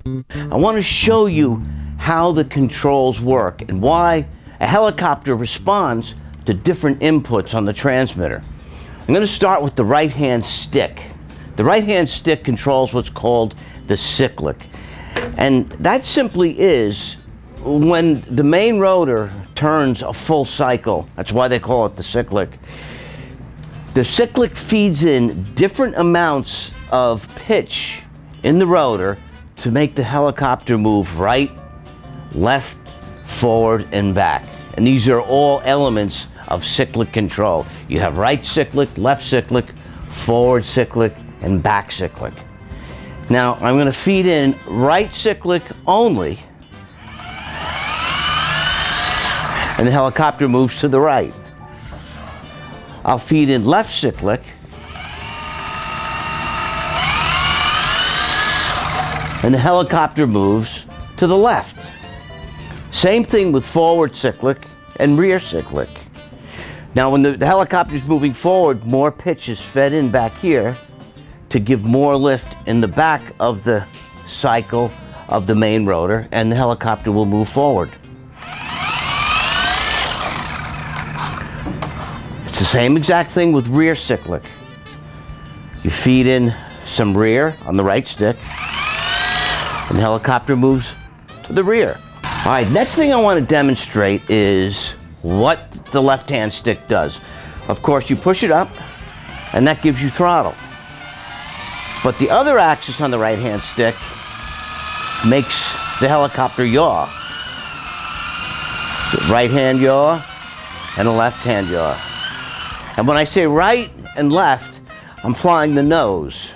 I want to show you how the controls work and why a helicopter responds to different inputs on the transmitter. I'm going to start with the right-hand stick. The right-hand stick controls what's called the cyclic. And that simply is when the main rotor turns a full cycle. That's why they call it the cyclic. The cyclic feeds in different amounts of pitch in the rotor to make the helicopter move right, left, forward, and back. And these are all elements of cyclic control. You have right cyclic, left cyclic, forward cyclic, and back cyclic. Now, I'm going to feed in right cyclic only, and the helicopter moves to the right. I'll feed in left cyclic, and the helicopter moves to the left. Same thing with forward cyclic and rear cyclic. Now, when the helicopter's moving forward, more pitch is fed in back here to give more lift in the back of the cycle of the main rotor, and the helicopter will move forward. It's the same exact thing with rear cyclic. You feed in some rear on the right stick, and the helicopter moves to the rear. All right, next thing I want to demonstrate is what the left-hand stick does. Of course, you push it up, and that gives you throttle. But the other axis on the right-hand stick makes the helicopter yaw. Right-hand yaw and a left-hand yaw. And when I say right and left, I'm flying the nose.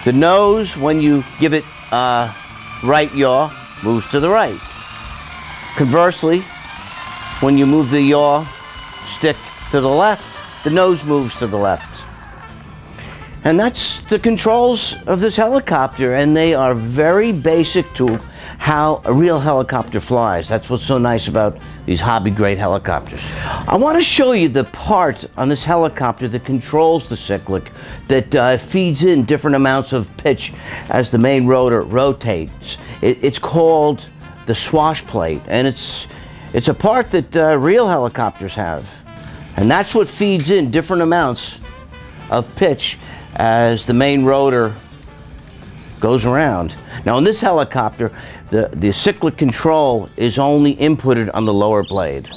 The nose, when you give it right yaw, moves to the right. Conversely, when you move the yaw stick to the left, the nose moves to the left. And that's the controls of this helicopter, and they are very basic to how a real helicopter flies. That's what's so nice about these hobby-grade helicopters. I want to show you the part on this helicopter that controls the cyclic, that feeds in different amounts of pitch as the main rotor rotates. It's called the Swash Plate, and it's a part that real helicopters have. And that's what feeds in different amounts of pitch as the main rotor goes around. Now, in this helicopter, the cyclic control is only inputted on the lower blade.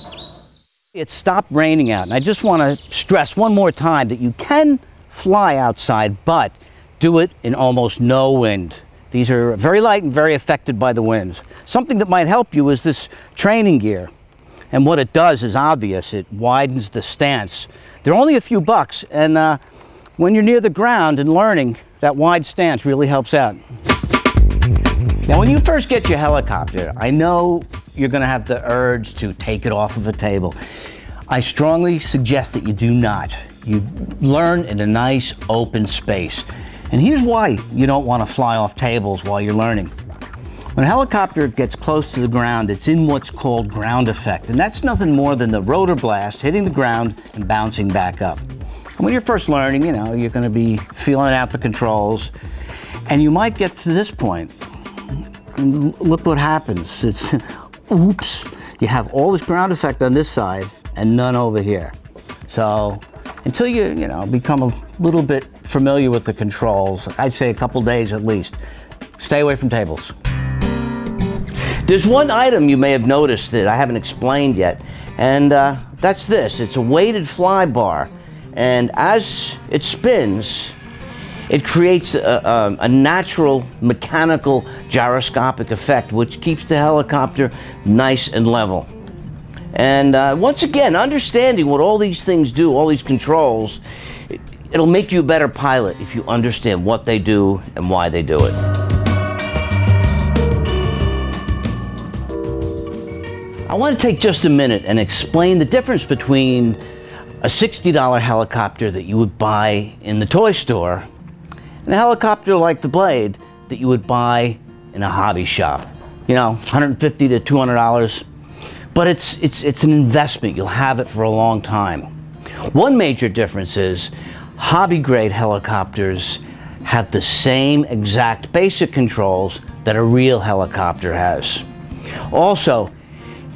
It stopped raining out, and I just want to stress one more time that you can fly outside, but do it in almost no wind. These are very light and very affected by the winds. Something that might help you is this training gear. And what it does is obvious. It widens the stance. They're only a few bucks, and when you're near the ground and learning, that wide stance really helps out. Now, when you first get your helicopter, I know you're going to have the urge to take it off of a table. I strongly suggest that you do not. You learn in a nice open space. And here's why you don't want to fly off tables while you're learning. When a helicopter gets close to the ground, it's in what's called ground effect. And that's nothing more than the rotor blast hitting the ground and bouncing back up. And when you're first learning, you know, you're going to be feeling out the controls. And you might get to this point. And look what happens. It's, oops, you have all this ground effect on this side and none over here. So until you become a little bit familiar with the controls, I'd say a couple days at least, stay away from tables. There's one item you may have noticed that I haven't explained yet, and that's this. It's a weighted fly bar, and as it spins, it creates a natural mechanical gyroscopic effect which keeps the helicopter nice and level. And once again, understanding what all these things do, all these controls, it'll make you a better pilot if you understand what they do and why they do it. I want to take just a minute and explain the difference between a $60 helicopter that you would buy in the toy store and a helicopter like the Blade that you would buy in a hobby shop. You know, $150 to $200. But it's an investment. You'll have it for a long time. One major difference is hobby-grade helicopters have the same exact basic controls that a real helicopter has. Also,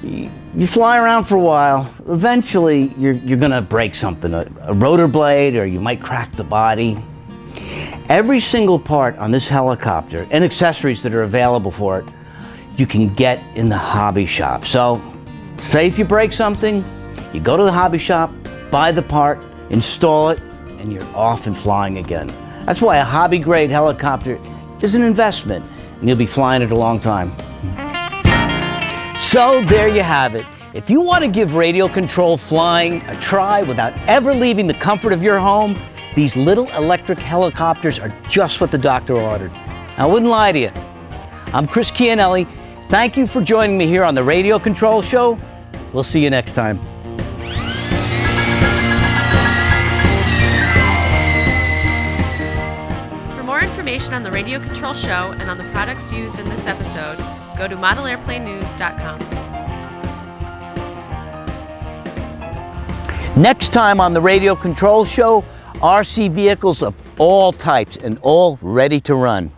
you fly around for a while, eventually you're gonna break something, a rotor blade, or you might crack the body. Every single part on this helicopter and accessories that are available for it, you can get in the hobby shop. So, say if you break something, you go to the hobby shop, buy the part, install it, and you're off and flying again. That's why a hobby-grade helicopter is an investment, and you'll be flying it a long time. So there you have it. If you want to give radio control flying a try without ever leaving the comfort of your home, these little electric helicopters are just what the doctor ordered. I wouldn't lie to you. I'm Chris Chianelli. Thank you for joining me here on the Radio Control Show. We'll see you next time. For more information on the Radio Control Show and on the products used in this episode, go to modelairplanenews.com. Next time on the Radio Control Show, RC vehicles of all types and all ready to run.